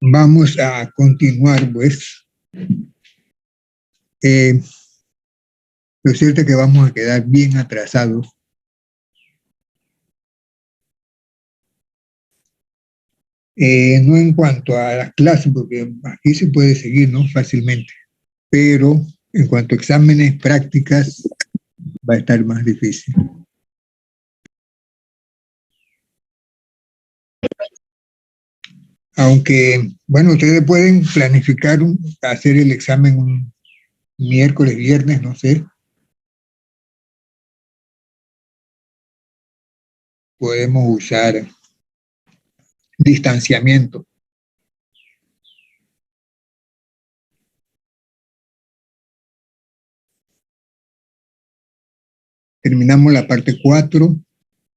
Vamos a continuar, pues. Lo cierto es que vamos a quedar bien atrasados. No en cuanto a las clases, porque aquí se puede seguir, ¿no? Fácilmente. Pero en cuanto a exámenes, prácticas, va a estar más difícil. Aunque, bueno, ustedes pueden planificar hacer el examen un miércoles, viernes, no sé. Podemos usar distanciamiento. Terminamos la parte 4.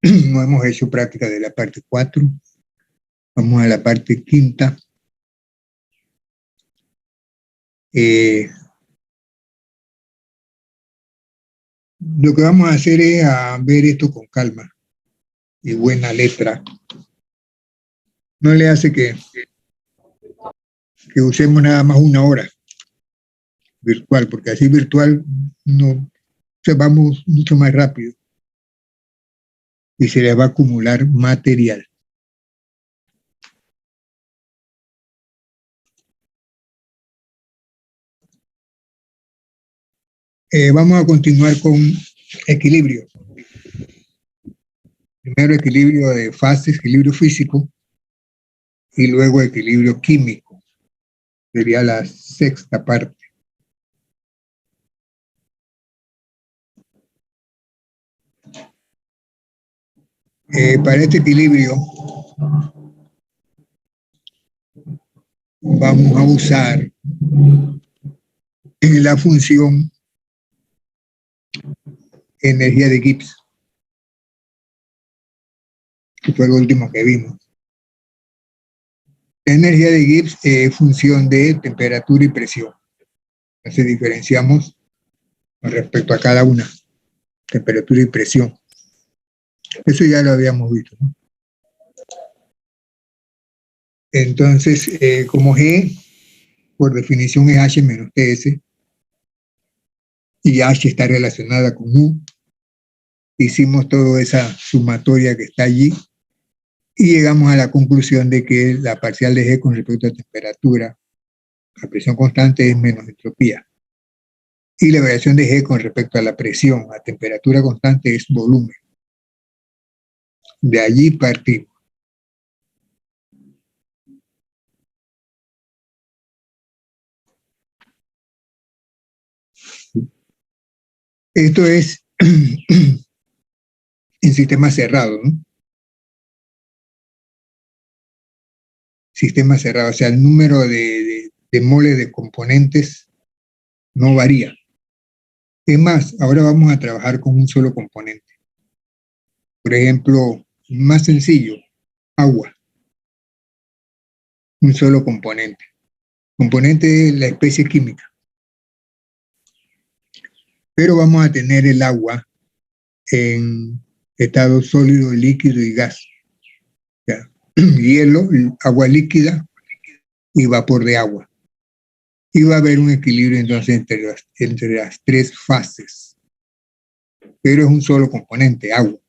No hemos hecho práctica de la parte 4. Vamos a la parte 5. Lo que vamos a hacer es a ver esto con calma y buena letra. No le hace que usemos nada más 1 hora virtual, porque así virtual no, vamos mucho más rápido y se les va a acumular material. Vamos a continuar con equilibrio. Primero equilibrio de fases, equilibrio físico, y luego equilibrio químico. Sería la 6ª parte. Para este equilibrio vamos a usar la función energía de Gibbs, que fue lo último que vimos. La energía de Gibbs es función de temperatura y presión. Entonces diferenciamos con respecto a cada una, temperatura y presión. Eso ya lo habíamos visto, ¿no? Entonces, como G, por definición es H menos TS, y H está relacionada con U, hicimos toda esa sumatoria que está allí, y llegamos a la conclusión de que la parcial de G con respecto a temperatura, a presión constante, es menos entropía. Y la variación de G con respecto a la presión, a temperatura constante, es volumen. De allí partimos. Esto es en sistema cerrado, ¿no? Sistema cerrado, o sea, el número de moles de componentes no varía. Es más, ahora vamos a trabajar con un solo componente. Por ejemplo, más sencillo, agua. Un solo componente. Componente de la especie química. Pero vamos a tener el agua en estado sólido, líquido y gas. ¿Ya? Hielo, agua líquida y vapor de agua. Y va a haber un equilibrio entonces entre las 3 fases. Pero es un solo componente, agua.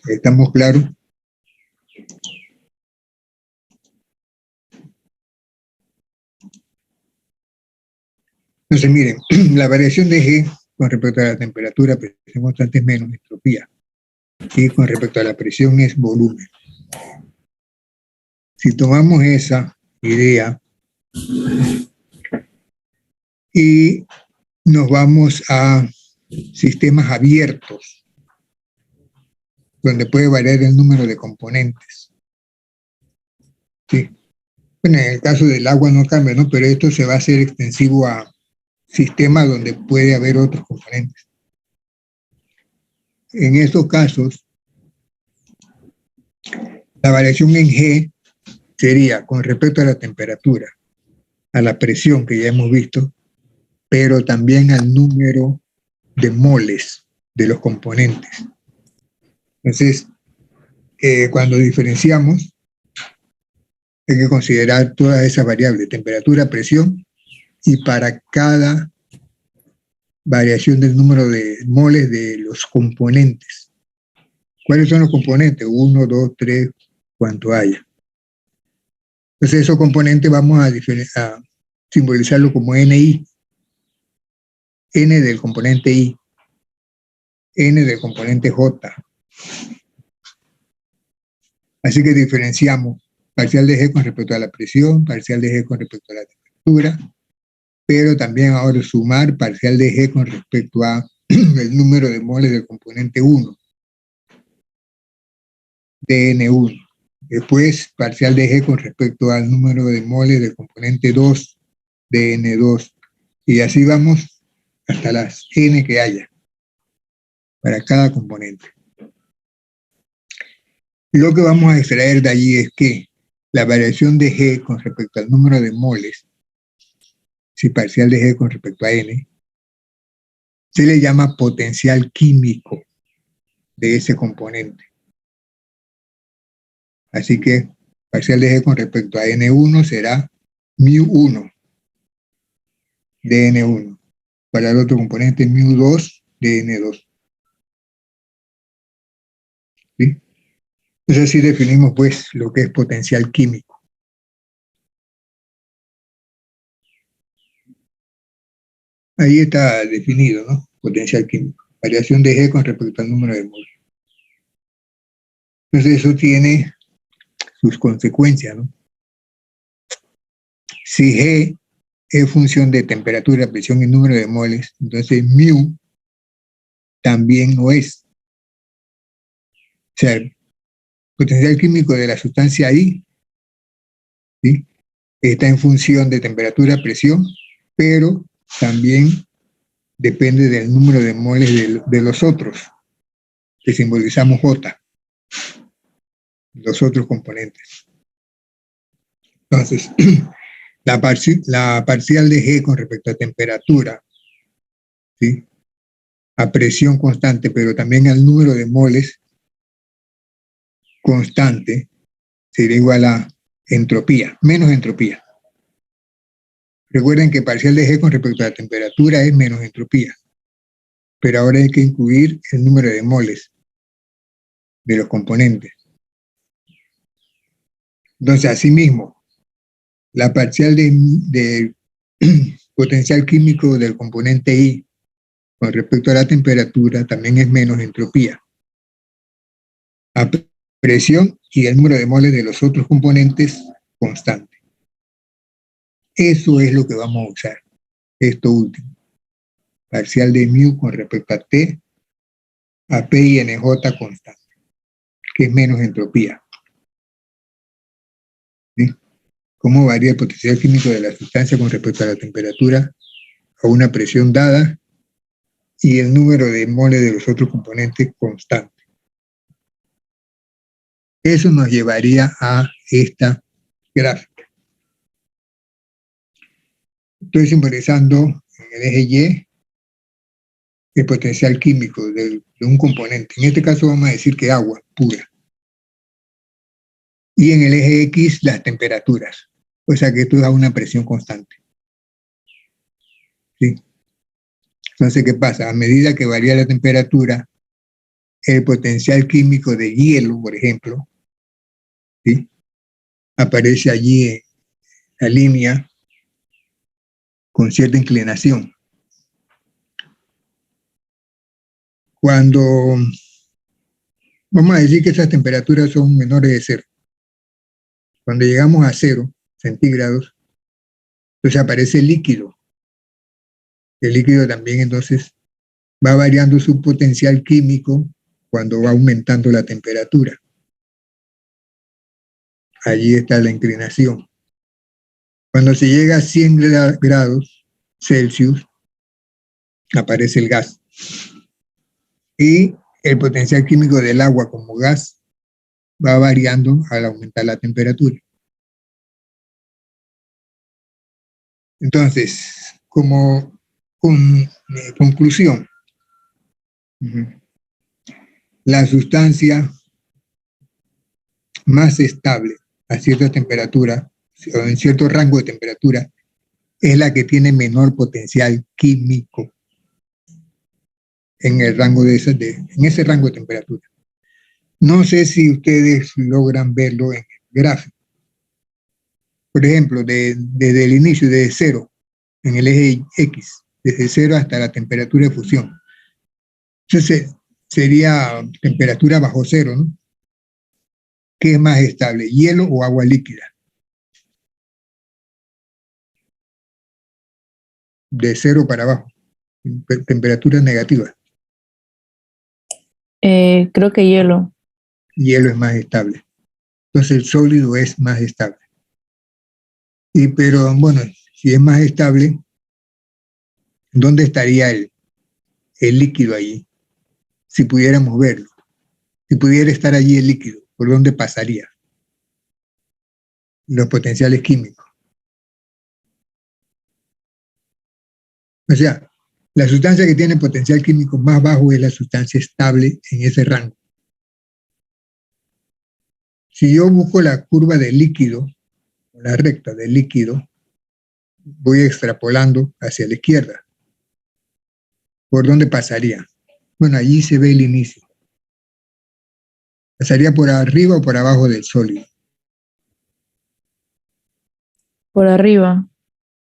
¿Estamos claros? Entonces, miren, la variación de G con respecto a la temperatura, presión constante es menos entropía. Y con respecto a la presión es volumen. Si tomamos esa idea y nos vamos a sistemas abiertos, donde puede variar el número de componentes. ¿Sí? Bueno, en el caso del agua no cambia, ¿no? Pero esto se va a hacer extensivo a sistemas donde puede haber otros componentes. En estos casos, la variación en G sería con respecto a la temperatura, a la presión que ya hemos visto, pero también al número de moles de los componentes. Entonces, cuando diferenciamos, hay que considerar todas esas variables, temperatura, presión, y para cada variación del número de moles de los componentes. ¿Cuáles son los componentes? 1, 2, 3, cuanto haya. Entonces, esos componentes vamos a simbolizarlo como NI. N del componente I, N del componente J. Así que diferenciamos parcial de G con respecto a la presión, parcial de G con respecto a la temperatura, pero también ahora sumar parcial de G con respecto a el número de moles del componente 1, dN1. Después, parcial de G con respecto al número de moles del componente 2, dN2. Y así vamos hasta las N que haya para cada componente. Lo que vamos a extraer de allí es que la variación de G con respecto al número de moles, si parcial de G con respecto a N, se le llama potencial químico de ese componente. Así que parcial de G con respecto a N1 será μ1 de N1. Para el otro componente, μ2 de N2. ¿Sí? Entonces así definimos pues lo que es potencial químico. Ahí está definido, ¿no? Potencial químico. Variación de G con respecto al número de moles. Entonces eso tiene sus consecuencias, ¿no? Si G es función de temperatura, presión y número de moles, entonces μ también lo es. O sea, el potencial químico de la sustancia I, ¿sí?, está en función de temperatura, presión, pero también depende del número de moles de los otros, que simbolizamos J, los otros componentes. Entonces, la parcial de G con respecto a temperatura, ¿sí?, a presión constante, pero también al número de moles constante, sería igual a entropía, menos entropía. Recuerden que parcial de G con respecto a la temperatura es menos entropía, pero ahora hay que incluir el número de moles de los componentes. Entonces, asimismo, la parcial de potencial químico del componente I con respecto a la temperatura también es menos entropía. A presión y el número de moles de los otros componentes constante. Eso es lo que vamos a usar, esto último. Parcial de μ con respecto a T, a P y NJ constante, que es menos entropía. ¿Sí? ¿Cómo varía el potencial químico de la sustancia con respecto a la temperatura a una presión dada y el número de moles de los otros componentes constante? Eso nos llevaría a esta gráfica. Estoy simbolizando en el eje Y el potencial químico de un componente. En este caso vamos a decir que agua pura. Y en el eje X las temperaturas. O sea que esto da una presión constante. ¿Sí? Entonces, ¿qué pasa? A medida que varía la temperatura, el potencial químico de hielo, por ejemplo, ¿sí?, aparece allí en la línea con cierta inclinación. Cuando vamos a decir que esas temperaturas son menores de 0, cuando llegamos a 0 centígrados, entonces aparece el líquido. El líquido también entonces va variando su potencial químico cuando va aumentando la temperatura. Allí está la inclinación. Cuando se llega a 100 grados Celsius, aparece el gas. Y el potencial químico del agua como gas va variando al aumentar la temperatura. Entonces, como conclusión, la sustancia más estable a cierta temperatura, o en cierto rango de temperatura, es la que tiene menor potencial químico en el rango en ese rango de temperatura. No sé si ustedes logran verlo en el gráfico. Por ejemplo, desde el inicio, desde cero, en el eje X, desde cero hasta la temperatura de fusión. Entonces, sería temperatura bajo cero, ¿no? ¿Qué es más estable, hielo o agua líquida? De cero para abajo, temperaturas negativas. Creo que hielo. Hielo es más estable. Entonces el sólido es más estable. Pero bueno, si es más estable, ¿dónde estaría el líquido allí? Si pudiéramos verlo. Si pudiera estar allí el líquido, ¿por dónde pasaría? Los potenciales químicos. O sea, la sustancia que tiene potencial químico más bajo es la sustancia estable en ese rango. Si yo busco la curva del líquido, la recta del líquido, voy extrapolando hacia la izquierda. ¿Por dónde pasaría? Bueno, allí se ve el inicio. ¿Pasaría por arriba o por abajo del sólido? Por arriba.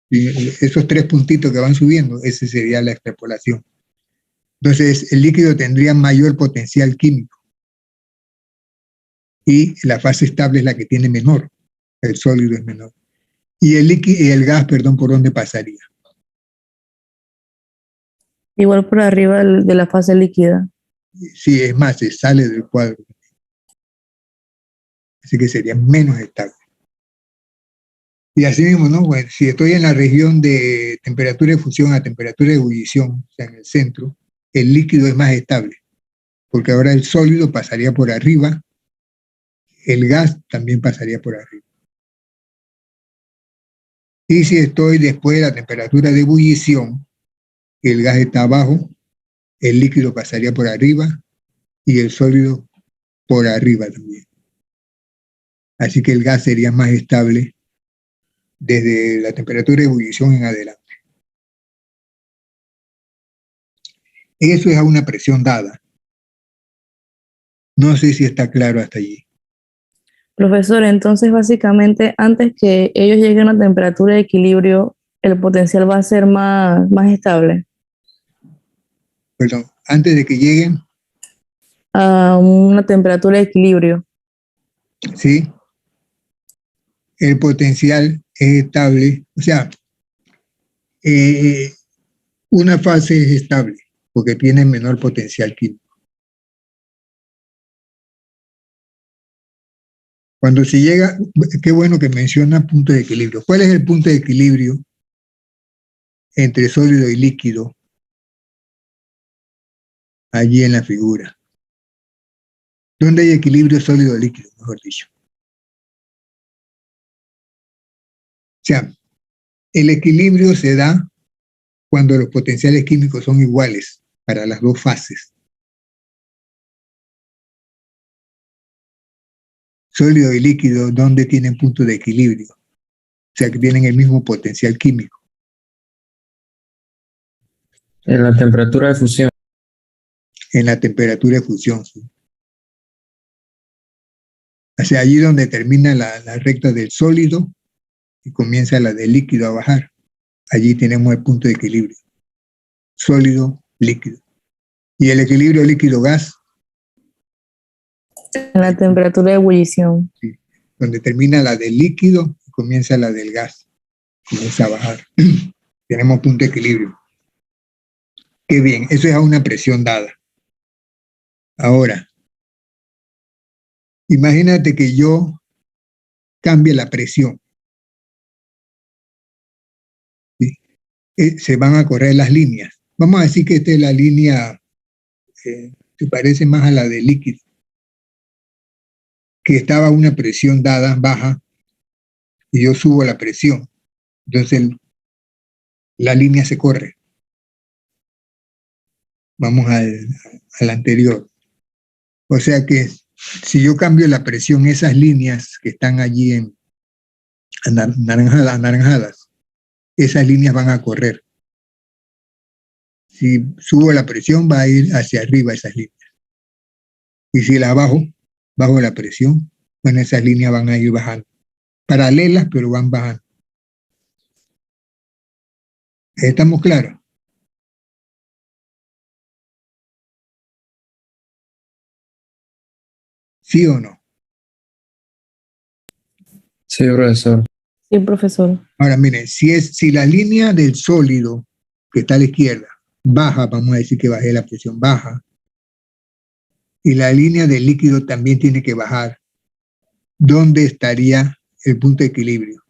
Y esos tres puntitos que van subiendo, esa sería la extrapolación. Entonces, el líquido tendría mayor potencial químico y la fase estable es la que tiene menor, el sólido es menor. Y el gas, perdón, ¿por dónde pasaría? Igual por arriba de la fase líquida. Sí, es más, se sale del cuadro. Así que sería menos estable. Y así mismo, ¿no? Bueno, si estoy en la región de temperatura de fusión a temperatura de ebullición, o sea, en el centro, el líquido es más estable, porque ahora el sólido pasaría por arriba, el gas también pasaría por arriba. Y si estoy después de la temperatura de ebullición, el gas está abajo, el líquido pasaría por arriba y el sólido por arriba también. Así que el gas sería más estable desde la temperatura de ebullición en adelante. Eso es a una presión dada. No sé si está claro hasta allí. Profesor, entonces básicamente antes que ellos lleguen a una temperatura de equilibrio, el potencial va a ser más estable. Perdón, antes de que lleguen, A una temperatura de equilibrio. ¿sí? El potencial es estable, o sea, una fase es estable porque tiene menor potencial químico. Cuando se llega, qué bueno que menciona punto de equilibrio. ¿Cuál es el punto de equilibrio entre sólido y líquido allí en la figura? ¿Dónde hay equilibrio sólido-líquido, mejor dicho? O sea, el equilibrio se da cuando los potenciales químicos son iguales para las dos fases. Sólido y líquido, ¿dónde tienen punto de equilibrio? O sea, que tienen el mismo potencial químico. En la temperatura de fusión. En la temperatura de fusión. ¿Sí? O sea, allí donde termina la recta del sólido y comienza la del líquido a bajar. Allí tenemos el punto de equilibrio. Sólido, líquido. Y el equilibrio líquido-gas. En la temperatura de ebullición. Sí, donde termina la del líquido y comienza la del gas. Comienza a bajar. Tenemos punto de equilibrio. Qué bien, eso es a una presión dada. Ahora, imagínate que yo cambie la presión. ¿Sí? Se van a correr las líneas. Vamos a decir que esta es la línea que se parece más a la de líquido, que estaba a una presión dada baja y yo subo la presión. Entonces la línea se corre. Vamos al anterior. O sea que si yo cambio la presión, esas líneas que están allí en anaranjadas, esas líneas van a correr. Si subo la presión, va a ir hacia arriba esas líneas. Y si la bajo la presión, bueno, esas líneas van a ir bajando. Paralelas, pero van bajando. ¿Estamos claros? ¿Sí o no? Sí, profesor. Sí, profesor. Ahora, miren, si la línea del sólido que está a la izquierda baja, vamos a decir que bajé la presión, baja, y la línea del líquido también tiene que bajar, ¿dónde estaría el punto de equilibrio?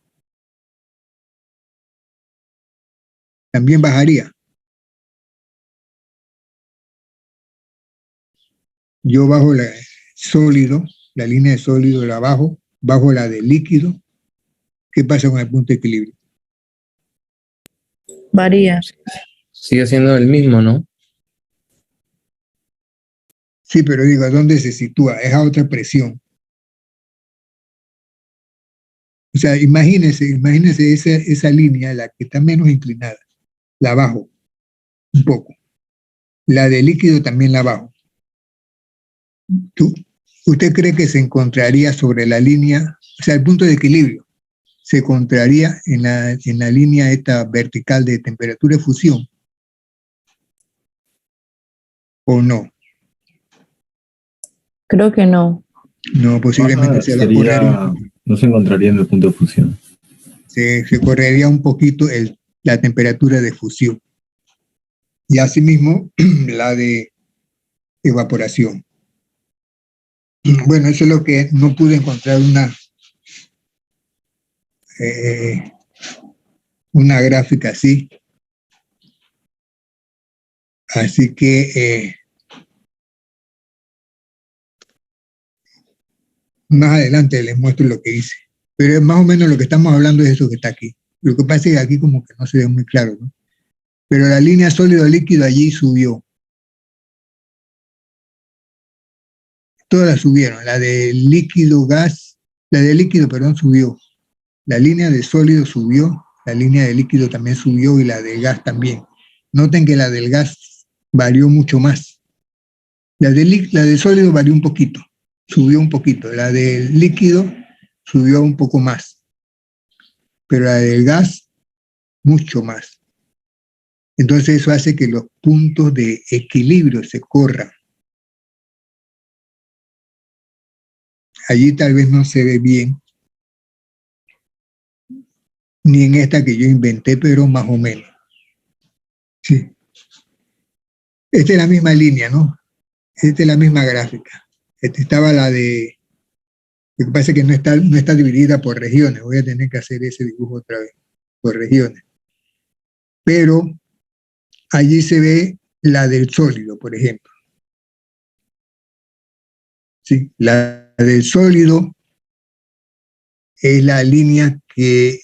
También bajaría. Yo bajo la sólido, la línea de sólido la bajo la de líquido. ¿Qué pasa con el punto de equilibrio? Varía. Sigue siendo el mismo, ¿no? Sí, pero digo, ¿a dónde se sitúa? Es a otra presión. O sea, imagínense esa línea, la que está menos inclinada, la bajo un poco. La de líquido también la bajo. ¿Usted cree que se encontraría sobre la línea, o sea, el punto de equilibrio, se encontraría en la línea esta vertical de temperatura de fusión? ¿O no? Creo que no. No, posiblemente se va a correr. No se encontraría en el punto de fusión. Se correría un poquito la temperatura de fusión. Y asimismo, la de evaporación. Bueno, eso es lo que no pude encontrar una gráfica así. Así que más adelante les muestro lo que hice. Pero es más o menos lo que estamos hablando es eso que está aquí. Lo que pasa es que aquí como que no se ve muy claro, ¿no? Pero la línea sólido-líquido allí subió. Todas las subieron. La de líquido, perdón, subió. La línea de sólido subió, la línea de líquido también subió y la del gas también. Noten que la del gas varió mucho más. La de sólido varió un poquito, subió un poquito. La del líquido subió un poco más. Pero la del gas, mucho más. Entonces eso hace que los puntos de equilibrio se corran. Allí tal vez no se ve bien, ni en esta que yo inventé, pero más o menos. Sí. Esta es la misma línea, ¿no? Esta es la misma gráfica. Esta estaba la de... Lo que pasa es que no está dividida por regiones. Voy a tener que hacer ese dibujo otra vez, por regiones. Pero allí se ve la del sólido, por ejemplo. Sí, la del sólido es la línea que,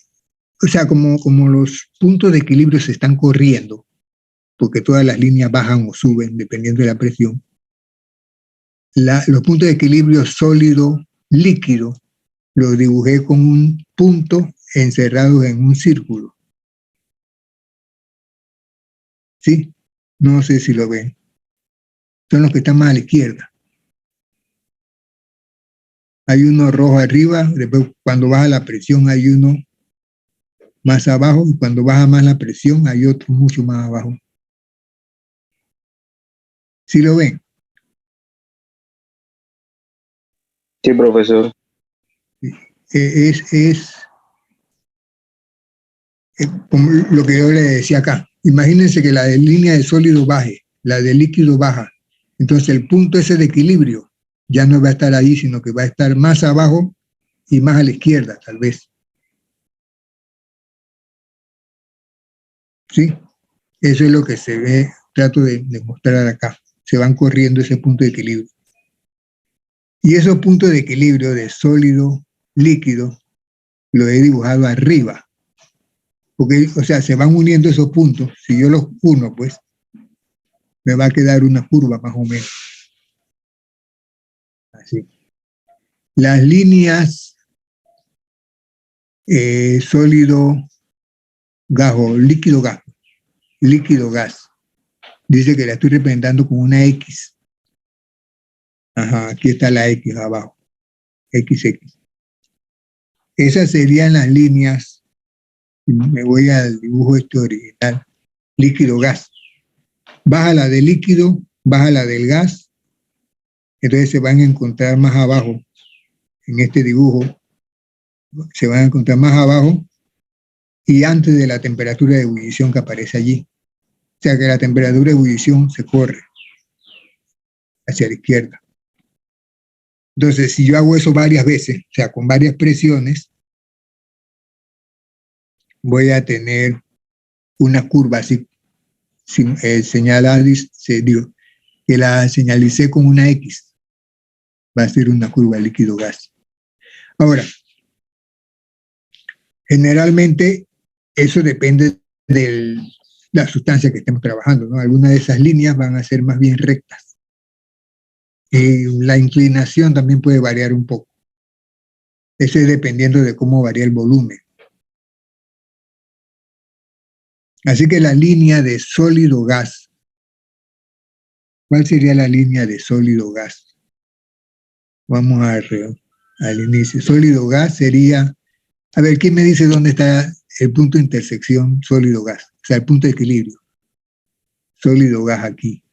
o sea, como los puntos de equilibrio se están corriendo, porque todas las líneas bajan o suben dependiendo de la presión, los puntos de equilibrio sólido-líquido los dibujé con un punto encerrado en un círculo. ¿Sí? No sé si lo ven. Son los que están más a la izquierda. Hay uno rojo arriba, después cuando baja la presión hay uno más abajo, y cuando baja más la presión hay otro mucho más abajo. ¿Sí lo ven? Sí, profesor. Es como lo que yo le decía acá. Imagínense que la de línea de sólido baje, la de líquido baja. Entonces el punto ese de equilibrio ya no va a estar ahí, sino que va a estar más abajo y más a la izquierda, tal vez. ¿Sí? Eso es lo que se ve, trato de mostrar acá. Se van corriendo ese punto de equilibrio. Y esos puntos de equilibrio de sólido, líquido, lo he dibujado arriba. Porque, o sea, se van uniendo esos puntos. Si yo los uno, pues, me va a quedar una curva más o menos. Las líneas sólido, gas o líquido gas. Dice que la estoy representando con una X. Ajá, aquí está la X abajo. XX. Esas serían las líneas. Me voy al dibujo este original. Líquido gas. Baja la de líquido, baja la del gas. Entonces se van a encontrar más abajo. En este dibujo se van a encontrar más abajo y antes de la temperatura de ebullición que aparece allí. O sea que la temperatura de ebullición se corre hacia la izquierda. Entonces, si yo hago eso varias veces, o sea, con varias presiones, voy a tener una curva así, señalada, digo, que la señalicé con una X. Va a ser una curva líquido-gas. Ahora, generalmente eso depende de la sustancia que estemos trabajando, ¿no? Algunas de esas líneas van a ser más bien rectas. La inclinación también puede variar un poco. Eso es dependiendo de cómo varía el volumen. Así que la línea de sólido-gas. ¿Cuál sería la línea de sólido-gas? Vamos al inicio. Sólido-gas sería... A ver, ¿quién me dice dónde está el punto de intersección sólido-gas? O sea, el punto de equilibrio. Sólido-gas aquí.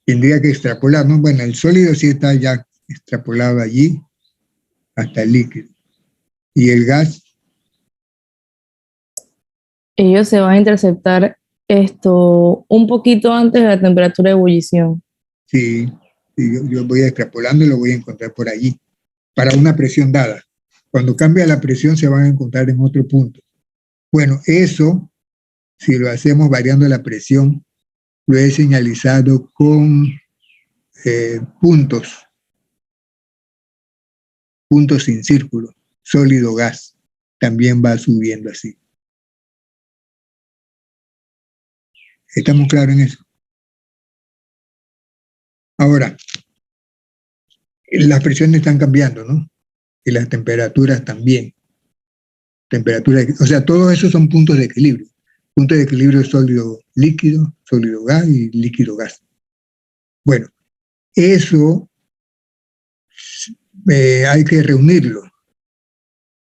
Tendría que extrapolar, ¿no? Bueno, el sólido sí está ya extrapolado allí hasta el líquido. Y el gas... Ellos se van a interceptar un poquito antes de la temperatura de ebullición. Sí, yo voy extrapolando y lo voy a encontrar por allí, para una presión dada. Cuando cambia la presión se van a encontrar en otro punto. Bueno, eso, si lo hacemos variando la presión, lo he señalizado con puntos sin círculo, sólido gas, también va subiendo así. ¿Estamos claros en eso? Ahora, las presiones están cambiando, ¿no? Y las temperaturas también. O sea, todos esos son puntos de equilibrio. Puntos de equilibrio sólido líquido, sólido gas y líquido gas. Bueno, eso hay que reunirlo,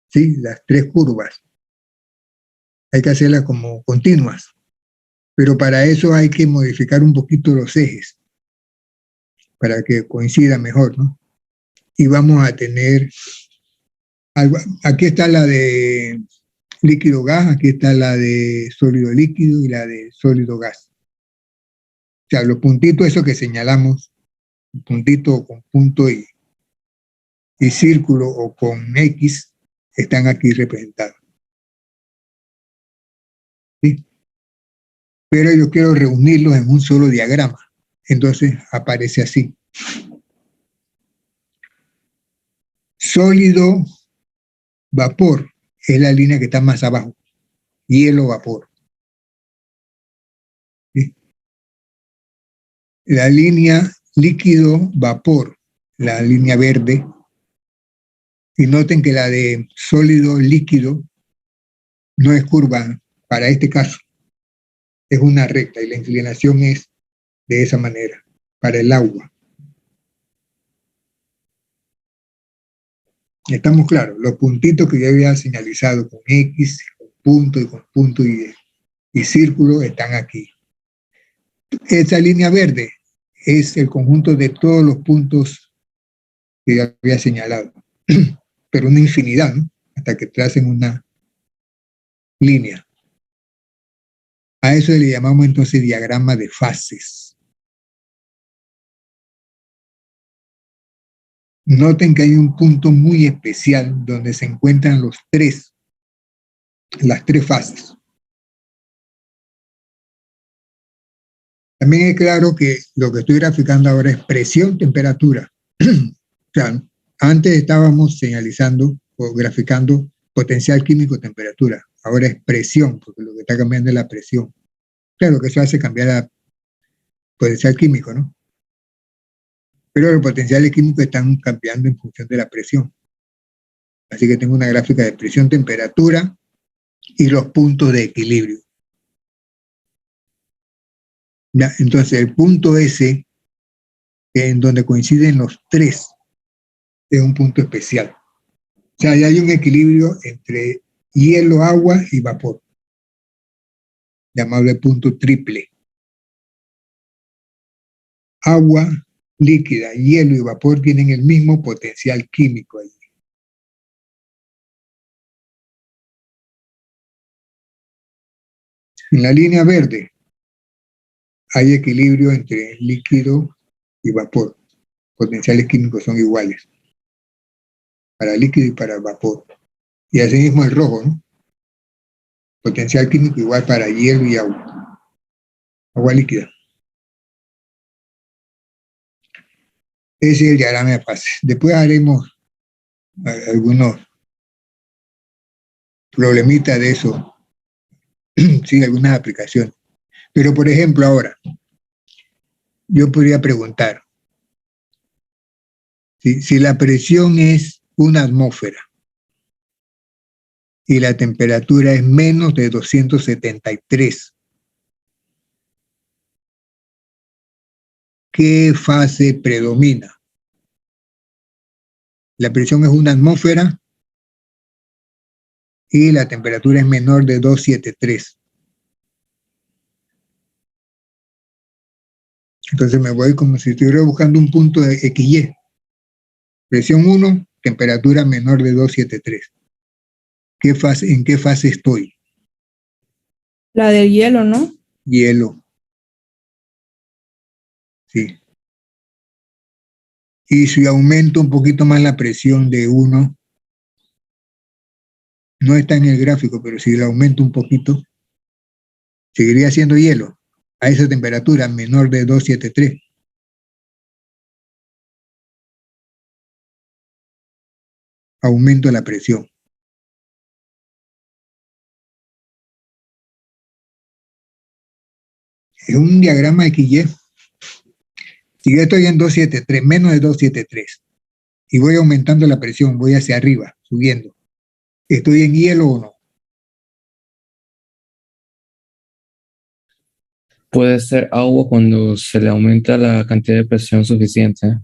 ¿sí? Las tres curvas. Hay que hacerlas como continuas. Pero para eso hay que modificar un poquito los ejes para que coincida mejor, ¿no? Y vamos a tener algo, aquí está la de líquido gas, aquí está la de sólido líquido y la de sólido gas. O sea, los puntitos, esos que señalamos, un puntito con punto y círculo o con X, están aquí representados. ¿Sí? Pero yo quiero reunirlos en un solo diagrama. Entonces aparece así. Sólido, vapor, es la línea que está más abajo. Hielo, vapor. ¿Sí? La línea líquido, vapor, la línea verde. Y noten que la de sólido, líquido, no es curva para este caso. Es una recta y la inclinación es de esa manera, para el agua. Estamos claros, los puntitos que yo había señalizado con X, con punto y círculo están aquí. Esa línea verde es el conjunto de todos los puntos que yo había señalado, pero una infinidad, ¿no? Hasta que tracen una línea. A eso le llamamos entonces diagrama de fases. Noten que hay un punto muy especial donde se encuentran las tres fases. También es claro que lo que estoy graficando ahora es presión, temperatura. O sea, antes estábamos señalizando o graficando potencial químico, temperatura. Ahora es presión, porque lo que está cambiando es la presión. Claro que eso hace cambiar potencial químico, ¿no? Pero los potenciales químicos están cambiando en función de la presión. Así que tengo una gráfica de presión, temperatura y los puntos de equilibrio. Ya, entonces, el punto S, en donde coinciden los tres, es un punto especial. O sea, ya hay un equilibrio entre hielo, agua y vapor, llamado el punto triple. Agua líquida, hielo y vapor tienen el mismo potencial químico ahí. En la línea verde hay equilibrio entre líquido y vapor. Potenciales químicos son iguales para líquido y para vapor. Y así mismo el rojo, ¿no? Potencial químico igual para hielo y agua. Agua líquida. Ese es el diagrama de fases. Después haremos algunos problemitas de eso. Sí, algunas aplicaciones. Pero, por ejemplo, ahora, yo podría preguntar, si la presión es una atmósfera y la temperatura es menos de 273, ¿qué fase predomina? La presión es una atmósfera y la temperatura es menor de 273. Entonces me voy como si estuviera buscando un punto de XY. Presión 1, temperatura menor de 273. ¿En qué fase estoy? La del hielo, ¿no? Hielo. Sí. Y si aumento un poquito más la presión de 1, no está en el gráfico, pero si la aumento un poquito, seguiría siendo hielo a esa temperatura menor de 273. Aumento la presión. Es un diagrama XY. Si yo estoy en 273, menos de 273, y voy aumentando la presión, voy hacia arriba, subiendo, ¿estoy en hielo o no? Puede ser agua cuando se le aumenta la cantidad de presión suficiente.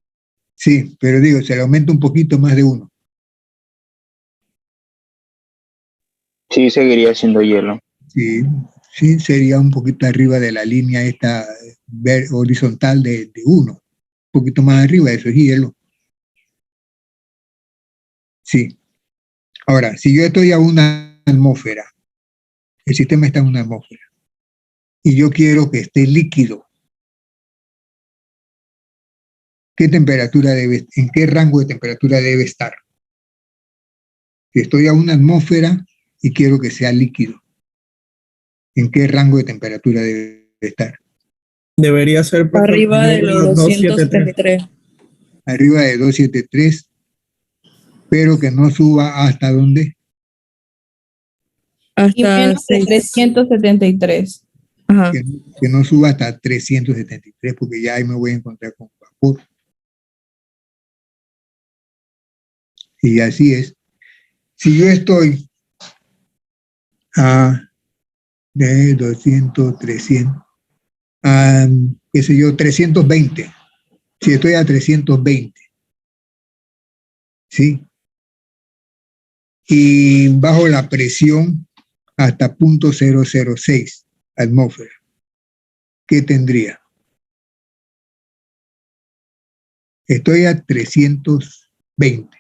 Sí, pero digo, se le aumenta un poquito más de 1. Sí, seguiría siendo hielo. Sí, sí, sería un poquito arriba de la línea esta horizontal de 1. Un poquito más arriba, eso es hielo. Sí. Ahora, si yo estoy a una atmósfera, el sistema está en una atmósfera, y yo quiero que esté líquido, ¿en qué rango de temperatura debe estar? Si estoy a una atmósfera y quiero que sea líquido, ¿en qué rango de temperatura debe estar? Debería ser Arriba de los 273. Arriba de 273, pero que no suba hasta ¿dónde? Y Hasta menos de 6. 373. Ajá. Que no suba hasta 373, porque ya ahí me voy a encontrar con vapor. Y así es. Si yo estoy a de 200, 300, a, qué sé yo, 320. Si estoy a 320, ¿sí? Y bajo la presión hasta 0.006 atmósfera, ¿qué tendría? Estoy a 320.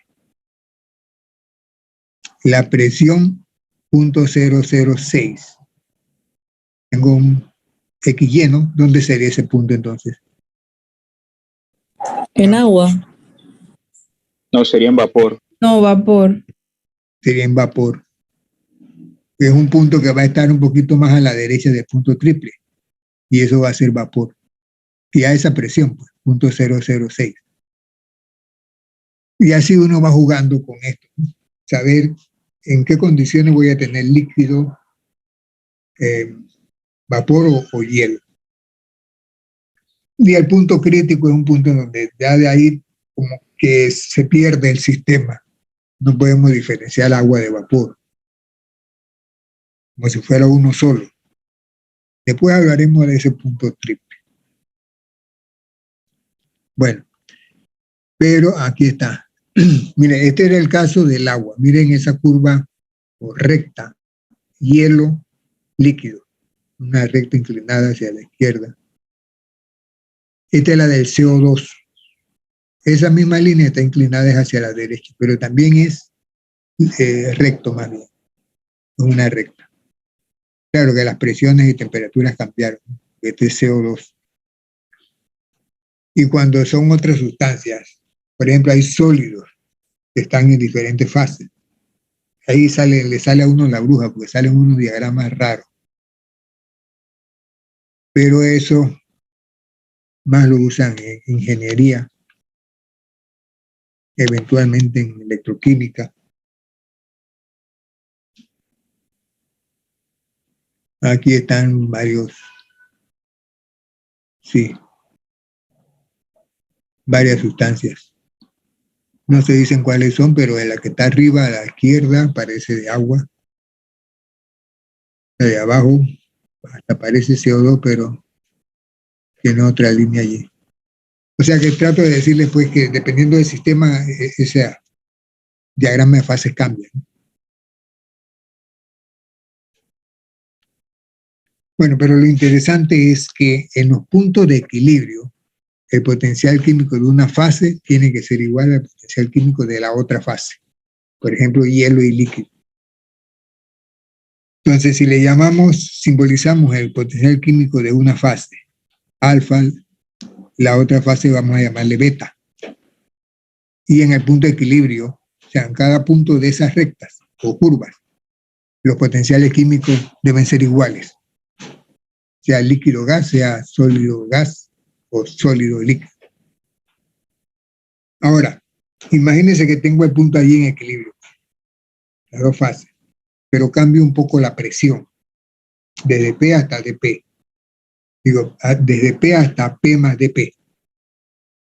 La presión 0.006. Tengo un X lleno. ¿Dónde sería ese punto entonces? En agua. No, sería en vapor. No, vapor. Sería en vapor. Es un punto que va a estar un poquito más a la derecha del punto triple. Y eso va a ser vapor. Y a esa presión, pues, 0.006. Y así uno va jugando con esto. Saber en qué condiciones voy a tener líquido, vapor o hielo. Y el punto crítico es un punto en donde ya de ahí como que se pierde el sistema. No podemos diferenciar agua de vapor, como si fuera uno solo. Después hablaremos de ese punto triple. Bueno, pero aquí está. Miren, este era el caso del agua. Miren esa curva recta, hielo, líquido, una recta inclinada hacia la izquierda. Esta es la del CO2. Esa misma línea está inclinada hacia la derecha, pero también es recto más bien, es una recta. Claro que las presiones y temperaturas cambiaron. Este es CO2. Y cuando son otras sustancias, por ejemplo, hay sólidos que están en diferentes fases. Ahí le sale a uno la bruja, porque salen unos diagramas raros. Pero eso más lo usan en ingeniería, eventualmente en electroquímica. Aquí están varios, sí, varias sustancias. No se dicen cuáles son, pero en la que está arriba a la izquierda parece de agua. La de abajo hasta parece CO2, pero tiene otra línea allí. O sea que trato de decirles pues que dependiendo del sistema, ese diagrama de fases cambia. Bueno, pero lo interesante es que en los puntos de equilibrio, el potencial químico de una fase tiene que ser igual al potencial químico de la otra fase. Por ejemplo, hielo y líquido. Entonces, si le simbolizamos el potencial químico de una fase, alfa, la otra fase vamos a llamarle beta. Y en el punto de equilibrio, o sea, en cada punto de esas rectas o curvas, los potenciales químicos deben ser iguales. Sea líquido gas, sea sólido gas o sólido líquido. Ahora, imagínense que tengo el punto allí en equilibrio, las dos fases, pero cambio un poco la presión, desde P hasta dP. Digo, desde P hasta P más dP.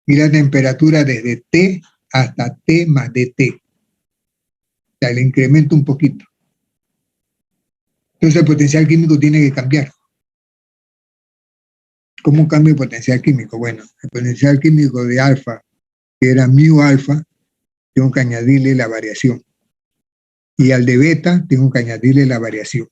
Y la temperatura desde T hasta T más dT. O sea, le incremento un poquito. Entonces el potencial químico tiene que cambiar. ¿Cómo cambia el potencial químico? Bueno, el potencial químico de alfa, que era mu alfa, tengo que añadirle la variación. Y al de beta, tengo que añadirle la variación.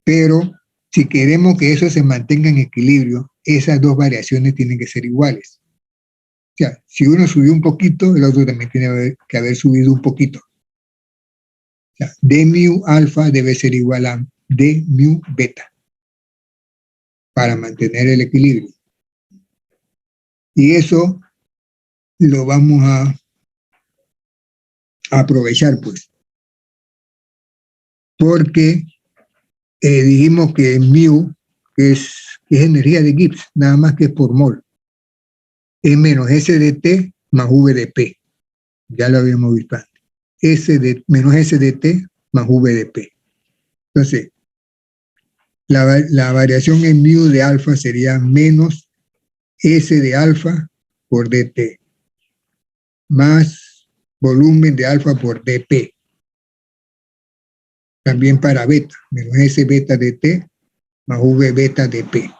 Pero si queremos que eso se mantenga en equilibrio, esas dos variaciones tienen que ser iguales. O sea, si uno subió un poquito, el otro también tiene que haber subido un poquito. O sea, d mu alfa debe ser igual a d mu beta para mantener el equilibrio. Y eso lo vamos a aprovechar, pues. Porque dijimos que mu, que es energía de Gibbs, nada más que es por mol, es menos S de T más V de P. Ya lo habíamos visto antes. Menos S de T más V de P. Entonces, la variación en mu de alfa sería menos S de alfa por dt, más volumen de alfa por dp. También para beta, menos S beta dt más V beta dp.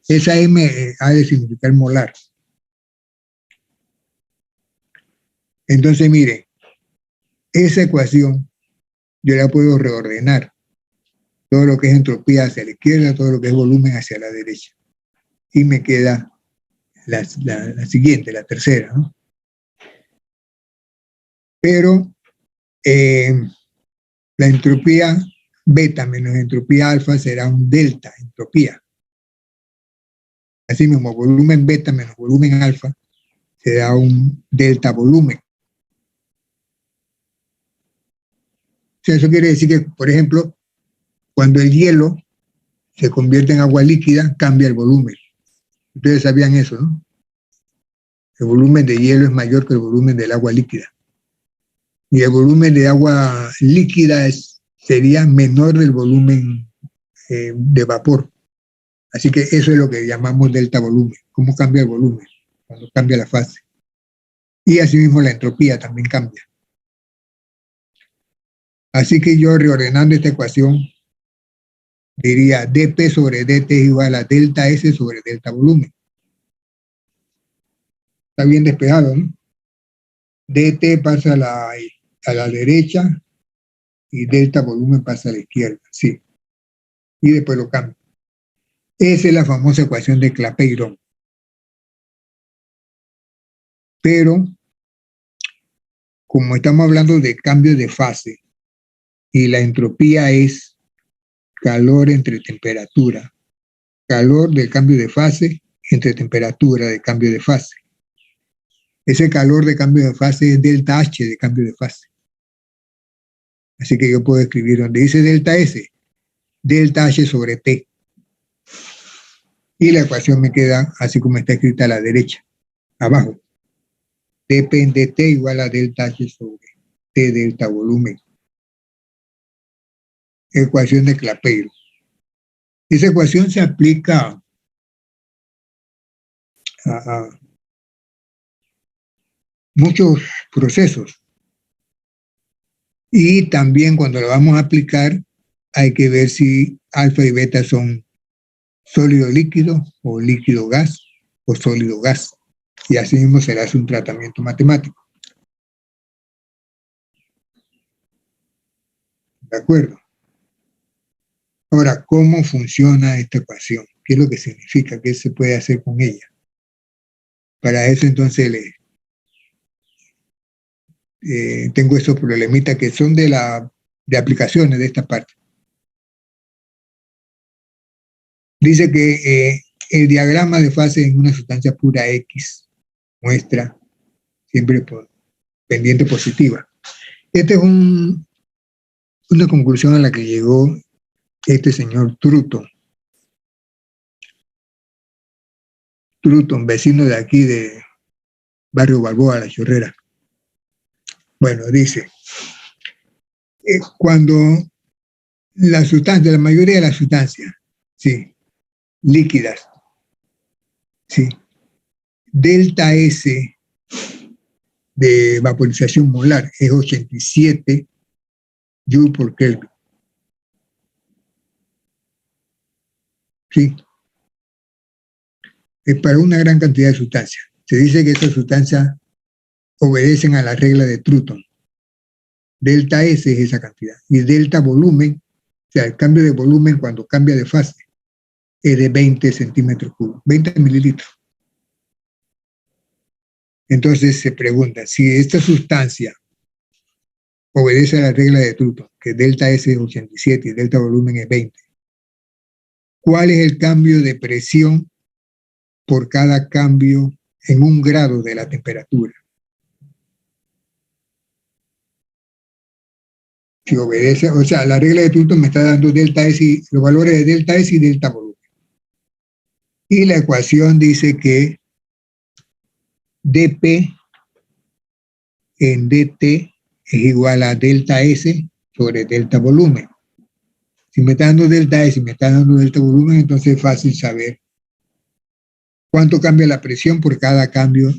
Esa M ha de significar molar. Entonces, miren, esa ecuación yo la puedo reordenar. Todo lo que es entropía hacia la izquierda, todo lo que es volumen hacia la derecha. Y me queda la siguiente, la tercera, ¿no? Pero la entropía beta menos entropía alfa será un delta entropía. Así mismo, volumen beta menos volumen alfa será un delta volumen. O sea, eso quiere decir que, por ejemplo, cuando el hielo se convierte en agua líquida, cambia el volumen. Ustedes sabían eso, ¿no? El volumen de hielo es mayor que el volumen del agua líquida. Y el volumen de agua líquida sería menor del volumen de vapor. Así que eso es lo que llamamos delta volumen. ¿Cómo cambia el volumen? Cuando cambia la fase. Y asimismo la entropía también cambia. Así que yo, reordenando esta ecuación, diría dP sobre dt es igual a delta S sobre delta volumen. Está bien despejado, ¿no? dt pasa a la derecha y delta volumen pasa a la izquierda, sí. Y después lo cambio. Esa es la famosa ecuación de Clapeyron. Pero, como estamos hablando de cambio de fase y la entropía es calor entre temperatura, calor del cambio de fase entre temperatura de cambio de fase. Ese calor de cambio de fase es delta H de cambio de fase. Así que yo puedo escribir donde dice delta S, delta H sobre T. Y la ecuación me queda así como está escrita a la derecha, abajo. dP en dt igual a delta H sobre T delta volumen. Ecuación de Clapeyron. Esa ecuación se aplica a muchos procesos. Y también cuando lo vamos a aplicar, hay que ver si alfa y beta son sólido líquido o líquido gas o sólido gas. Y así mismo se le hace un tratamiento matemático. ¿De acuerdo? Ahora, ¿cómo funciona esta ecuación? ¿Qué es lo que significa? ¿Qué se puede hacer con ella? Para eso entonces tengo esos problemitas que son de aplicaciones de esta parte. Dice que el diagrama de fase en una sustancia pura X muestra siempre por pendiente positiva. Esta es una conclusión a la que llegó este señor Truton. Truton, vecino de aquí de Barrio Balboa, La Chorrera. Bueno, dice, cuando la mayoría de las sustancias, sí, líquidas, sí, delta S de vaporización molar es 87 Joule por Kelvin. Sí. Es para una gran cantidad de sustancias. Se dice que estas sustancias obedecen a la regla de Truton. Delta S es esa cantidad. Y delta volumen, o sea, el cambio de volumen cuando cambia de fase, es de 20 centímetros cúbicos, 20 mililitros. Entonces se pregunta, si esta sustancia obedece a la regla de Truton, que delta S es 87 y delta volumen es 20, ¿cuál es el cambio de presión por cada cambio en 1 grado de la temperatura? Si obedece, o sea, la regla de Truton me está dando delta S los valores de delta S y delta volumen. Y la ecuación dice que dP en dt es igual a delta S sobre delta volumen. Si me está dando delta S y me está dando delta volumen, entonces es fácil saber cuánto cambia la presión por cada cambio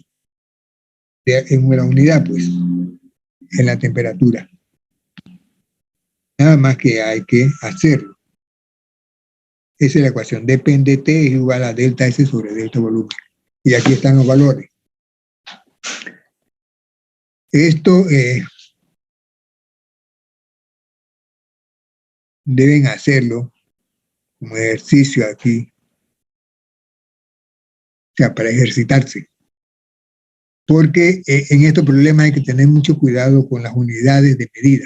en una unidad, pues, en la temperatura. Nada más que hay que hacerlo. Esa es la ecuación. dP en dt es igual a delta S sobre delta volumen. Y aquí están los valores. Esto deben hacerlo como ejercicio aquí, o sea, para ejercitarse. Porque en estos problemas hay que tener mucho cuidado con las unidades de medida.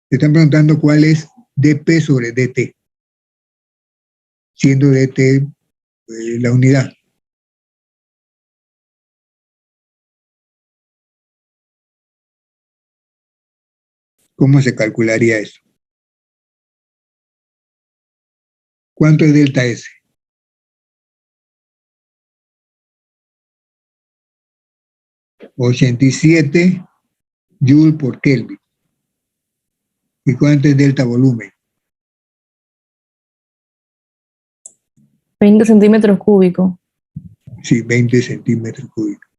Se están preguntando cuál es dP sobre dt, siendo dt la unidad. ¿Cómo se calcularía eso? ¿Cuánto es delta S? $87 Joule por Kelvin. ¿Y cuánto es delta volumen? 20 centímetros cúbicos. Sí, 20 centímetros cúbicos.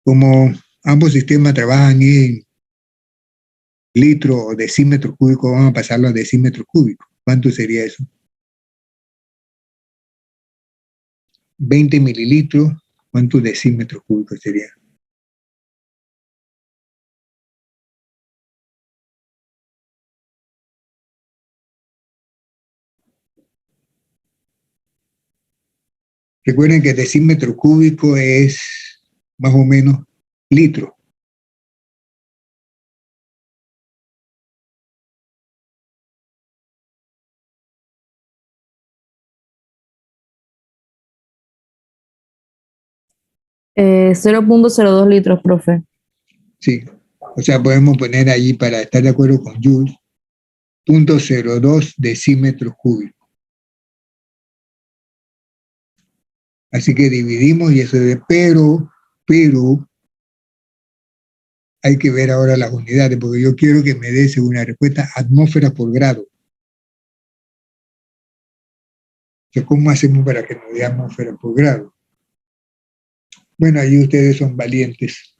Como ambos sistemas trabajan en litros o decímetros cúbicos, vamos a pasarlo a decímetros cúbicos. ¿Cuánto sería eso? 20 mililitros, ¿cuántos decímetros cúbicos sería? Recuerden que decímetro cúbico es más o menos litro. Eh, 0.02 litros, profe. Sí. O sea, podemos poner allí para estar de acuerdo con Jules, 0.02 decímetros cúbicos. Así que dividimos y eso de pero hay que ver ahora las unidades, porque yo quiero que me dé según la respuesta atmósferas por grado. Entonces, ¿cómo hacemos para que nos dé atmósferas por grado? Bueno, ahí ustedes son valientes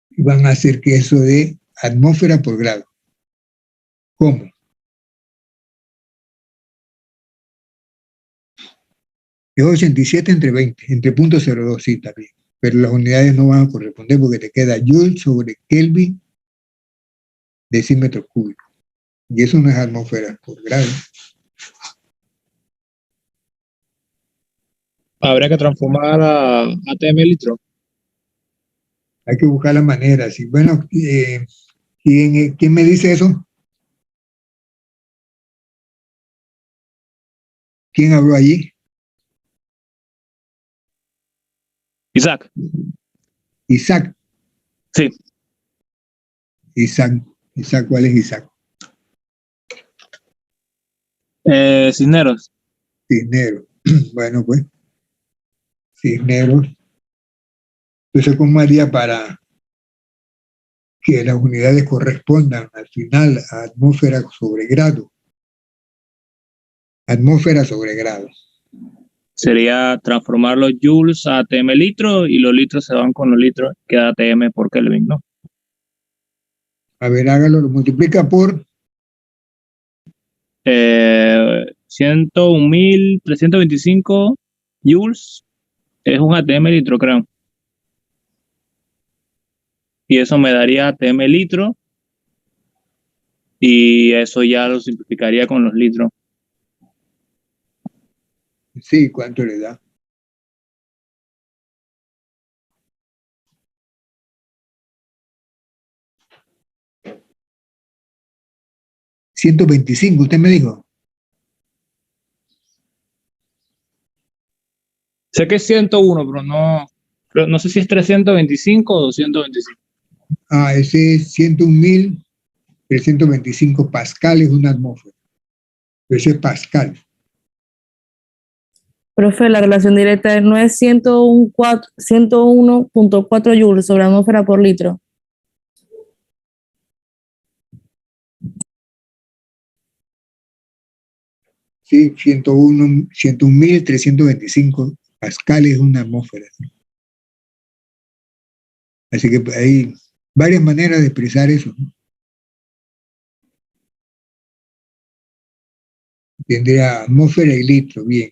y van a hacer que eso dé atmósfera por grado. ¿Cómo? Es 87 entre 20, entre 0.02, sí, también. Pero las unidades no van a corresponder porque te queda Joule sobre Kelvin decímetros cúbicos. Y eso no es atmósfera por grado. Habría que transformar a ATM litro. Hay que buscar la manera. Sí. Bueno, ¿quién me dice eso? ¿Quién habló allí? Isaac. Isaac. Sí. Isaac, ¿cuál es Isaac? Cisneros. Cisneros. Bueno, pues, Cisneros. Entonces, ¿cómo haría para que las unidades correspondan al final a atmósfera sobre grado? Atmósfera sobre grado. Sería transformar los joules a ATM litro y los litros se van con los litros, queda ATM por Kelvin, ¿no? A ver, hágalo, lo multiplica por 101.325 joules es un ATM litro, creo. Y eso me daría ATM litro y eso ya lo simplificaría con los litros. sí, ¿cuánto le da? ¿125, usted me dijo? Sé que es 101, pero no sé si es 325 o 225. Ah, ese es 101.325 pascales una atmósfera. Ese es pascal. Profe, la relación directa no es 101.4 joules sobre atmósfera por litro. Sí, 101.325 pascales una atmósfera. Así que hay varias maneras de expresar eso, ¿no? Tendría atmósfera y litro, bien.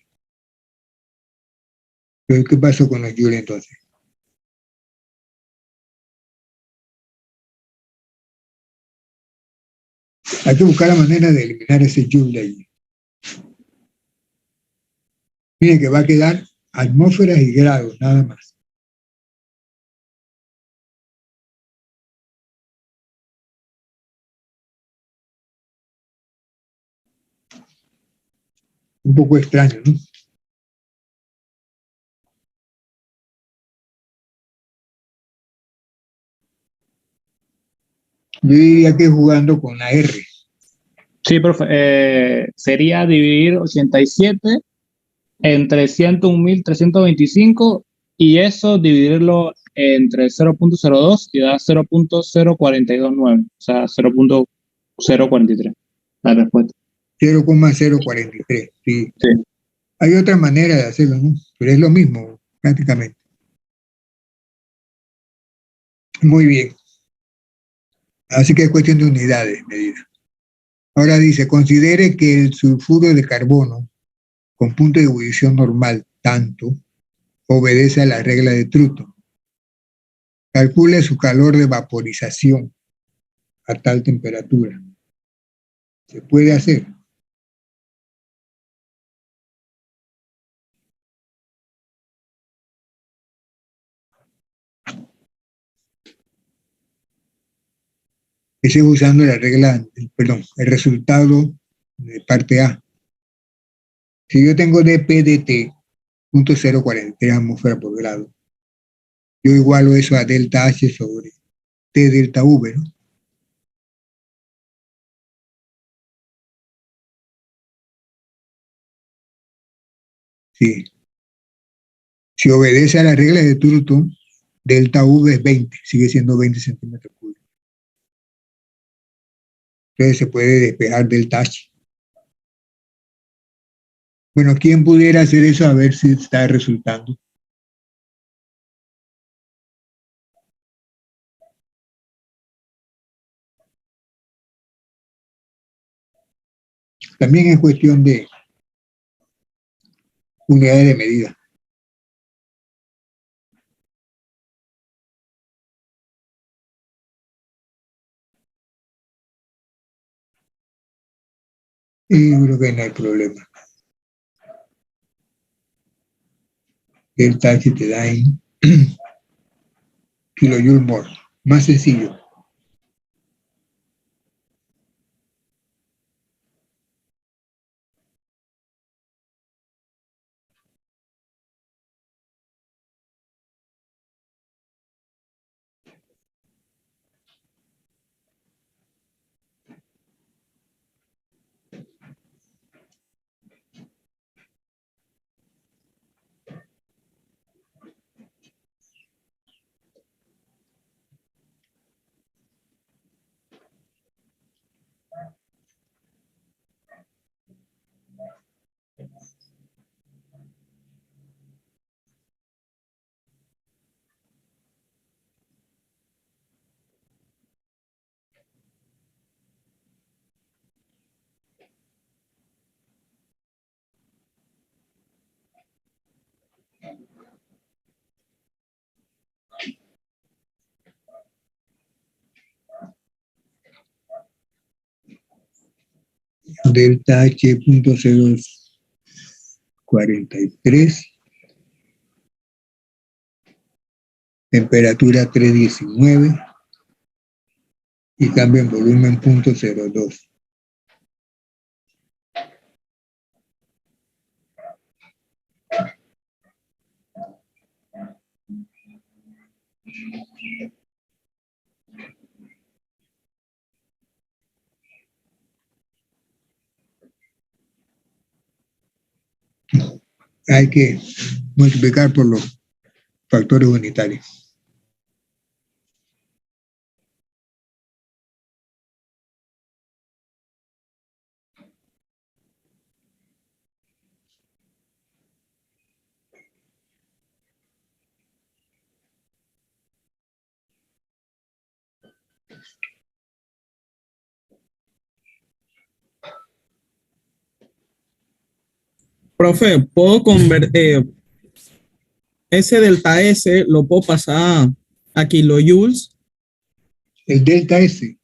Pero ¿qué pasó con los joules entonces? Hay que buscar la manera de eliminar ese joule de allí. Miren que va a quedar atmósferas y grados, nada más. Un poco extraño, ¿no? Yo diría que jugando con la R. Sí, profe. Sería dividir 87 entre 101.325 y eso dividirlo entre 0.02 y da 0.0429, o sea, 0.043, la respuesta. 0,043, sí. Sí. Hay otra manera de hacerlo, ¿no? Pero es lo mismo, prácticamente. Muy bien. Así que es cuestión de unidades, medida. Ahora dice, considere que el sulfuro de carbono con punto de ebullición normal, tanto, obedece a la regla de Truton. Calcule su calor de vaporización a tal temperatura. ¿Se puede hacer? Ese es usando la regla, perdón, el resultado de parte A. Si yo tengo dP de T, 0.043 atmósfera por grado, yo igualo eso a delta H sobre T delta V, ¿no? Sí. Si obedece a la regla de Turton, delta V es 20, sigue siendo 20 centímetros cúbicos. Entonces se puede despejar delta H. Bueno, ¿quién pudiera hacer eso a ver si está resultando? También es cuestión de unidades de medida. Y yo creo que no hay problema. Delta H te da en kilojoule mol. Más sencillo. Delta H 0.043. Temperatura 319. Y cambio en volumen 0.02. Hay que multiplicar por los factores unitarios. Profe, puedo convertir ese delta S, lo puedo pasar a kilojoules. El delta S,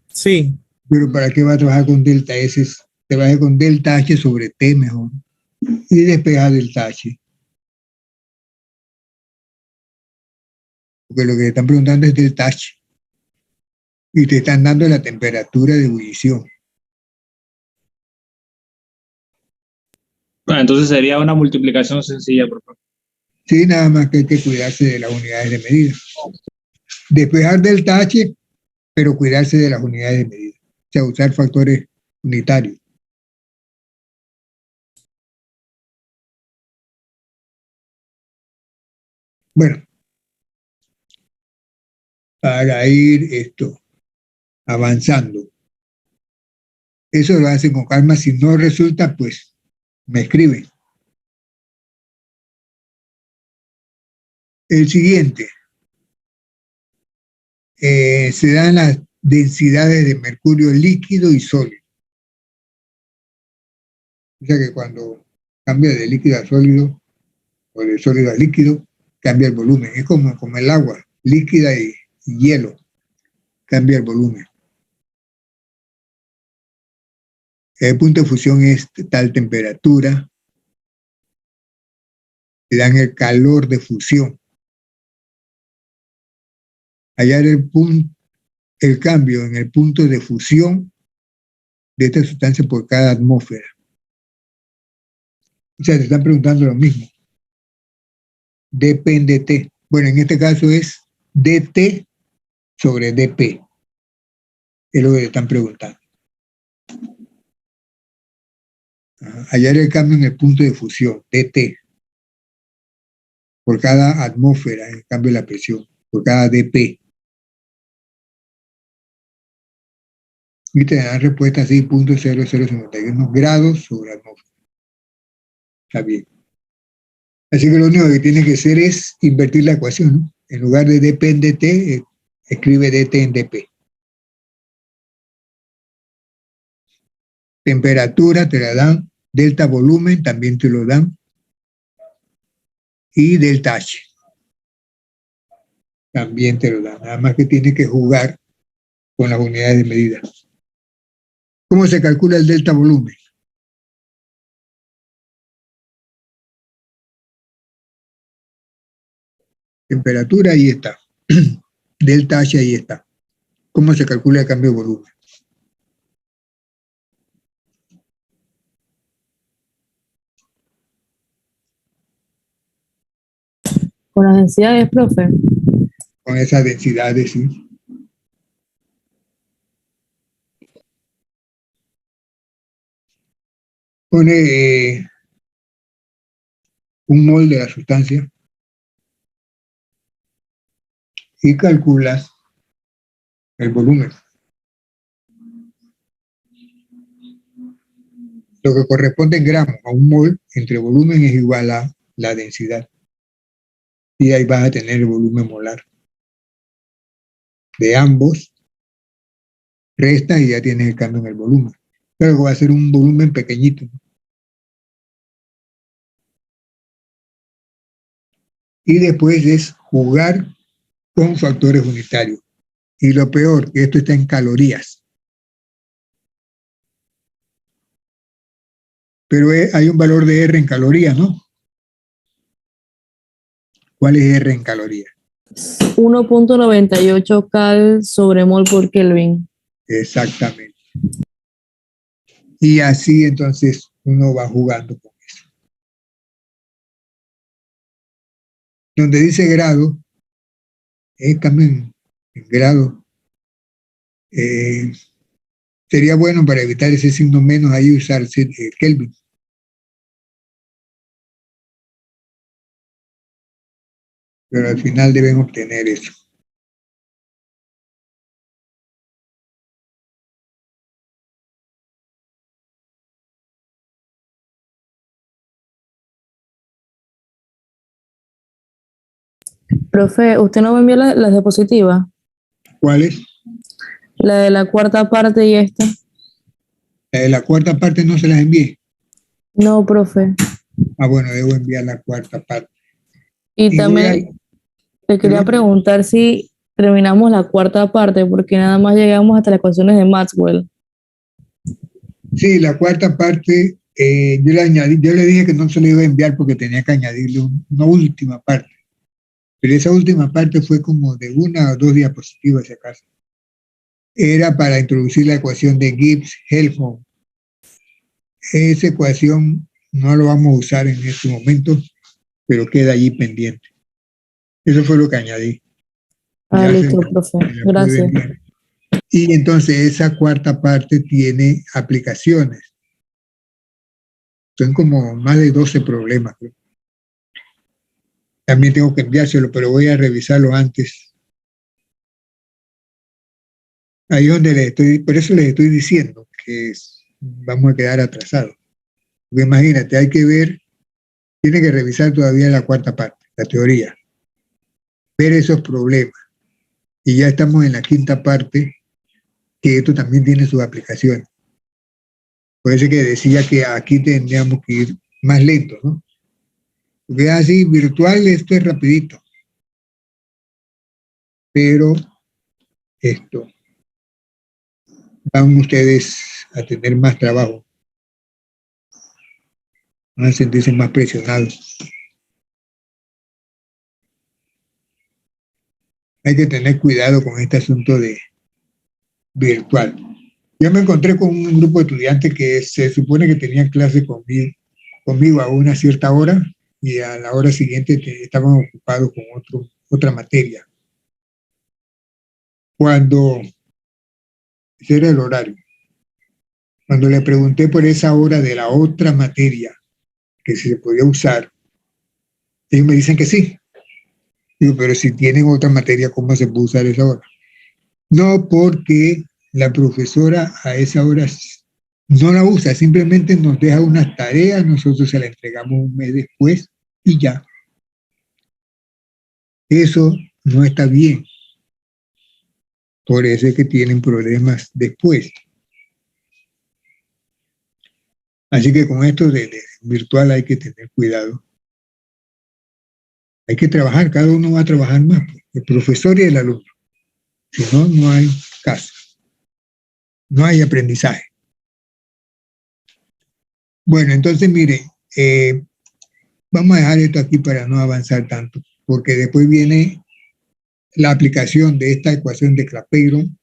Sí, pero ¿para qué va a trabajar con delta S? Trabaja con delta H sobre T mejor. Y despeja delta H. Porque lo que te están preguntando es delta H. Y te están dando la temperatura de ebullición. Bueno, entonces sería una multiplicación sencilla, por favor. Sí, nada más que hay que cuidarse de las unidades de medida. Despejar delta H, pero cuidarse de las unidades de medida. O sea, usar factores unitarios. Bueno, para ir avanzando. Eso lo hacen con calma. Si no resulta, pues me escriben. El siguiente. Se dan las densidades de mercurio líquido y sólido. O sea que cuando cambia de líquido a sólido o de sólido a líquido, cambia el volumen. Es como el agua, líquida y hielo, cambia el volumen. El punto de fusión es tal temperatura, le dan el calor de fusión. Hallar el cambio en el punto de fusión de esta sustancia por cada atmósfera. O sea, te están preguntando lo mismo. Depende T. Bueno, en este caso es dt sobre dp. Es lo que te están preguntando. Hallar el cambio en el punto de fusión, dt, por cada atmósfera, el cambio de la presión, por cada dp. Y te dan respuesta así, 0.0051 grados sobre atmósfera. Está bien. Así que lo único que tiene que hacer es invertir la ecuación, ¿no? En lugar de dp en dt, escribe dt en dp. Temperatura te la dan, delta volumen también te lo dan, y delta H también te lo dan. Nada más que tienes que jugar con las unidades de medida. ¿Cómo se calcula el delta volumen? Temperatura, ahí está. Delta H, ahí está. ¿Cómo se calcula el cambio de volumen? Con las densidades, profe. Con esas densidades, sí. Pone un mol de la sustancia y calculas el volumen. Lo que corresponde en gramos a un mol entre volumen es igual a la densidad. Y ahí vas a tener el volumen molar. De ambos, resta y ya tienes el cambio en el volumen. Pero va a ser un volumen pequeñito. Y después es jugar con factores unitarios. Y lo peor, que esto está en calorías. Pero hay un valor de R en calorías, ¿no? ¿Cuál es R en calorías? 1.98 cal sobre mol por Kelvin. Exactamente. Y así entonces uno va jugando con eso. Donde dice grado, cambio en grado. Sería bueno para evitar ese signo menos ahí usar Kelvin. Pero al final deben obtener eso. Profe, ¿usted no me envió las diapositivas? ¿Cuáles? La de la cuarta parte y esta. La cuarta parte no se las envié. No, profe. Ah, bueno, debo enviar la cuarta parte. Y también le quería preguntar si terminamos la cuarta parte, porque nada más llegamos hasta las ecuaciones de Maxwell. Sí, la cuarta parte, yo le dije que no se le iba a enviar porque tenía que añadirle una última parte. Pero esa última parte fue como de 1 o 2 diapositivas, si acaso. Era para introducir la ecuación de Gibbs-Helmholtz. Esa ecuación no lo vamos a usar en este momento, pero queda allí pendiente. Eso fue lo que añadí. Ah, listo, profe. Gracias. Y entonces esa cuarta parte tiene aplicaciones. Son como más de 12 problemas, creo. También tengo que enviárselo, pero voy a revisarlo antes. Ahí donde por eso les estoy diciendo que vamos a quedar atrasados. Porque imagínate, hay que ver, tiene que revisar todavía la cuarta parte, la teoría, ver esos problemas. Y ya estamos en la quinta parte, que esto también tiene sus aplicaciones. Por eso que decía que aquí tendríamos que ir más lento, ¿no? Porque así, virtual, esto es rapidito. Pero van ustedes a tener más trabajo. Van a sentirse más presionados. Hay que tener cuidado con este asunto de virtual. Yo me encontré con un grupo de estudiantes que se supone que tenían clase conmigo a una cierta hora y a la hora siguiente estaban ocupados con otra materia. Ese era el horario. Cuando le pregunté por esa hora de la otra materia que si se podía usar, ellos me dicen que sí. Digo, pero si tienen otra materia, ¿cómo se puede usar esa hora? No, porque la profesora a esa hora no la usa, simplemente nos deja unas tareas, nosotros se la entregamos un mes después y ya. Eso no está bien. Por eso es que tienen problemas después. Así que con esto de virtual hay que tener cuidado. Hay que trabajar, cada uno va a trabajar más, el profesor y el alumno. Si no, no hay caso. No hay aprendizaje. Bueno, entonces mire, vamos a dejar esto aquí para no avanzar tanto, porque después viene la aplicación de esta ecuación de Clapeyron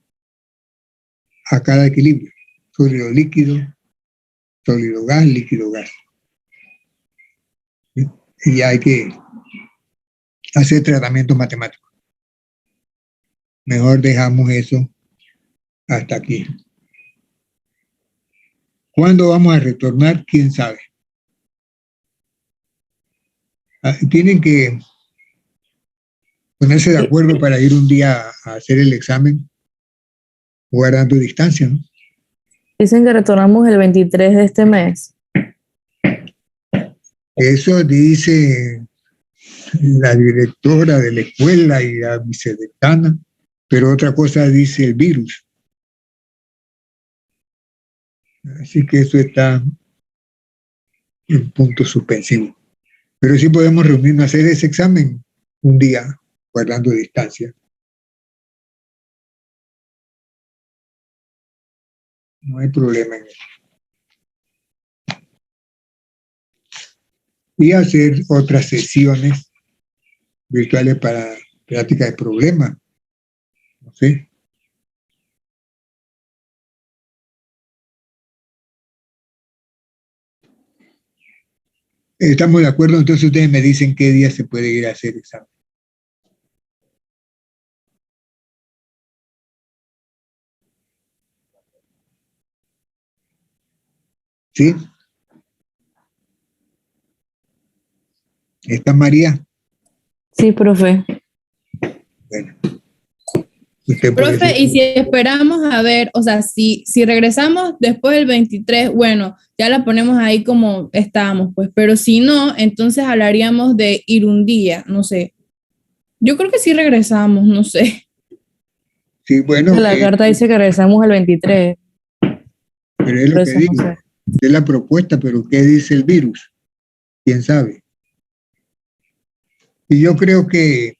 a cada equilibrio. Sólido-líquido, sólido-gas, líquido-gas. Y hay que hacer tratamiento matemático. Mejor dejamos eso hasta aquí. ¿Cuándo vamos a retornar? ¿Quién sabe? Tienen que ponerse de acuerdo para ir un día a hacer el examen guardando distancia, ¿no? Dicen que retornamos el 23 de este mes. Eso dice la directora de la escuela y la vicedecana, pero otra cosa dice el virus. Así que eso está en punto suspensivo. Pero sí podemos reunirnos a hacer ese examen un día, guardando distancia. No hay problema en eso. Y hacer otras sesiones virtuales para práctica de problemas. No sé. ¿Estamos de acuerdo? Entonces ustedes me dicen qué día se puede ir a hacer examen. ¿Sí? ¿Está María? Sí, profe. Bueno. Usted puede Profe, decir- y si esperamos a ver, o sea, si regresamos después del 23, bueno, ya la ponemos ahí como estábamos, pues, pero si no, entonces hablaríamos de ir un día, no sé. Yo creo que sí regresamos, no sé. Sí, bueno, La carta dice que regresamos el 23. pero es lo Por que eso digo. no sé. Es la propuesta, pero ¿qué dice el virus? ¿Quién sabe? Y yo creo que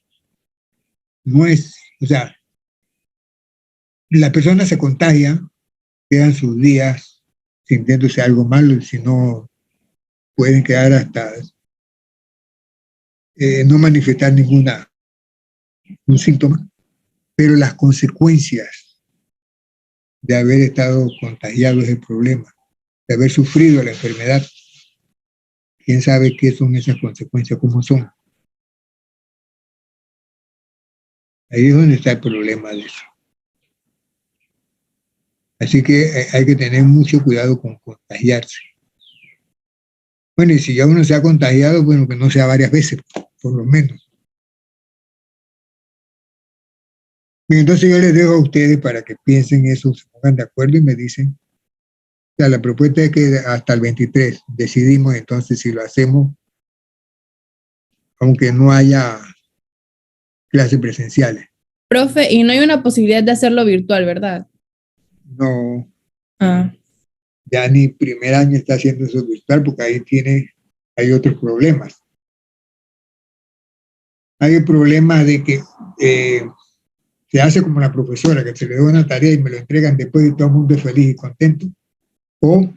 no es, o sea, la persona se contagia, quedan sus días sintiéndose algo malo, y si no, pueden quedar hasta no manifestar ningún síntoma, pero las consecuencias de haber estado contagiado es el problema, de haber sufrido la enfermedad. ¿Quién sabe qué son esas consecuencias, cómo son? Ahí es donde está el problema de eso. Así que hay que tener mucho cuidado con contagiarse. Bueno, y si ya uno se ha contagiado, bueno, que no sea varias veces, por lo menos. Y entonces yo les dejo a ustedes para que piensen eso, se pongan de acuerdo y me dicen. O sea, la propuesta es que hasta el 23 decidimos entonces si lo hacemos, aunque no haya clases presenciales. Profe, y no hay una posibilidad de hacerlo virtual, ¿verdad? No, Ah, ya ni primer año está haciendo eso virtual porque hay otros problemas. Hay problemas de que se hace como la profesora, que se le da una tarea y me lo entregan después y todo el mundo es feliz y contento. O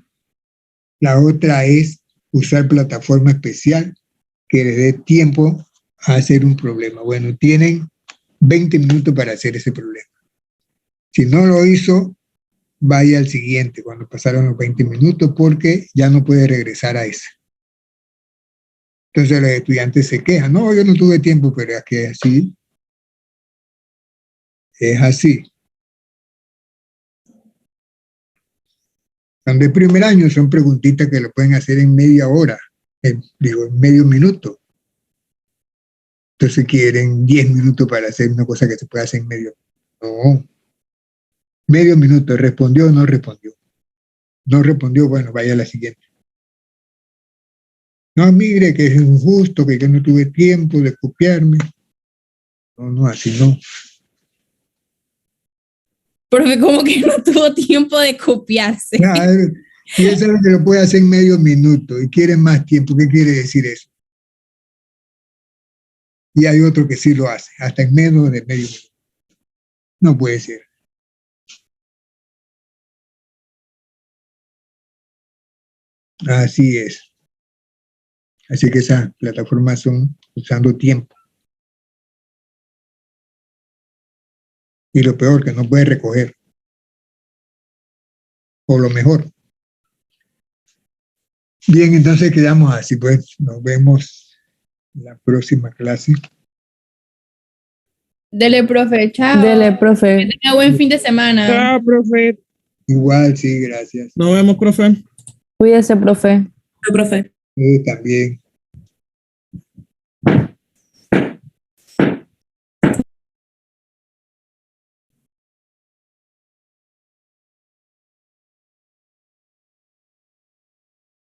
la otra es usar plataforma especial que les dé tiempo a hacer un problema. Bueno, tienen 20 minutos para hacer ese problema. Si no lo hizo, vaya al siguiente cuando pasaron los 20 minutos porque ya no puede regresar a ese. Entonces los estudiantes se quejan. No, yo no tuve tiempo, pero es que así. Es así. Cuando es primer año son preguntitas que lo pueden hacer en media hora, en medio minuto. Entonces quieren 10 minutos para hacer una cosa que se puede hacer en medio. No. Medio minuto. ¿Respondió o no respondió? No respondió, bueno, vaya a la siguiente. No, mire que es injusto, que yo no tuve tiempo de copiarme. No, así no. profe, como que no tuvo tiempo de copiarse. Claro, y eso es lo que lo puede hacer en medio minuto y quiere más tiempo. ¿Qué quiere decir eso? Y hay otro que sí lo hace, hasta en menos de medio minuto. No puede ser. Así es. Así que esas plataformas son usando tiempo. Y lo peor, que no puede recoger. O lo mejor. Bien, entonces quedamos así, pues nos vemos en la próxima clase. Dele, profe, chao. Dele, profe. Que tenga buen fin de semana. Chao, profe. Igual, sí, gracias. Nos vemos, profe. Cuídese, profe. Profe. También.